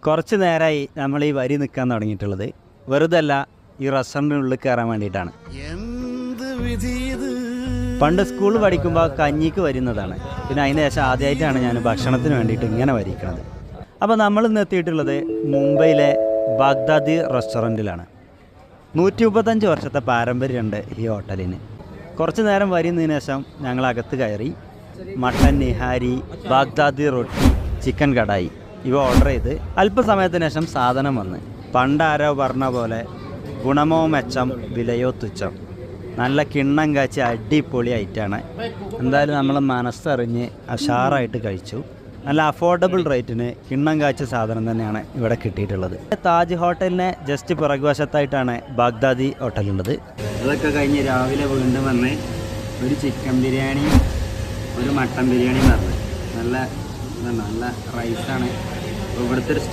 കുറച്ച് നേരമായി നമ്മൾ ഈ വരി നിൽക്കാൻ തുടങ്ങിയിട്ടുള്ളത്. വെറുതെ അല്ല, ഈ റെസ്റ്റോറൻറ്റിനുള്ളിൽ കയറാൻ വേണ്ടിയിട്ടാണ്. പണ്ട് സ്കൂൾ പഠിക്കുമ്പോൾ കഞ്ഞിക്ക് വരുന്നതാണ്. പിന്നെ അതിന് ശേഷം ആദ്യമായിട്ടാണ് ഞാൻ ഭക്ഷണത്തിന് വേണ്ടിയിട്ട് ഇങ്ങനെ വരിക്കുന്നത്. അപ്പോൾ നമ്മൾ ഇന്ന് എത്തിയിട്ടുള്ളത് മുംബൈയിലെ ബാഗ്ദാദി റെസ്റ്റോറൻറ്റിലാണ്. 135 വർഷത്തെ പാരമ്പര്യമുണ്ട് ഈ ഹോട്ടലിന്. കുറച്ച് നേരം വരുന്നതിന് ശേഷം ഞങ്ങൾ അകത്ത് കയറി മട്ടൻ നിഹാരി, ബാഗ്ദാദി റൊട്ടി, ചിക്കൻ കടായി ഇവ ഓർഡർ ചെയ്ത് അല്പസമയത്തിന് ശേഷം സാധനം വന്ന്. പണ്ടാരോ പറഞ്ഞ പോലെ ഗുണമോ മെച്ചം വിലയോ തുച്ഛം. നല്ല കിണ്ണം കാച്ചി അടിപൊളി ഐറ്റാണ്. എന്തായാലും നമ്മൾ മനസ്സറിഞ്ഞ് ഉഷാറായിട്ട് കഴിച്ചു. നല്ല അഫോർഡബിൾ റേറ്റിന് കിണ്ണം കാച്ച സാധനം തന്നെയാണ് ഇവിടെ കിട്ടിയിട്ടുള്ളത്. താജ് ഹോട്ടലിനെ ജസ്റ്റ് പുറകുവശത്തായിട്ടാണ് ബാഗ്ദാദി ഹോട്ടലുള്ളത്. ഇതൊക്കെ കഴിഞ്ഞ് രാവിലെ വീണ്ടും വന്ന് ഒരു ചിക്കൻ ബിരിയാണി, ഒരു മട്ടൻ ബിരിയാണി പറഞ്ഞു. നല്ല റൈസാണ്. ഇവിടുത്തെ ഒരു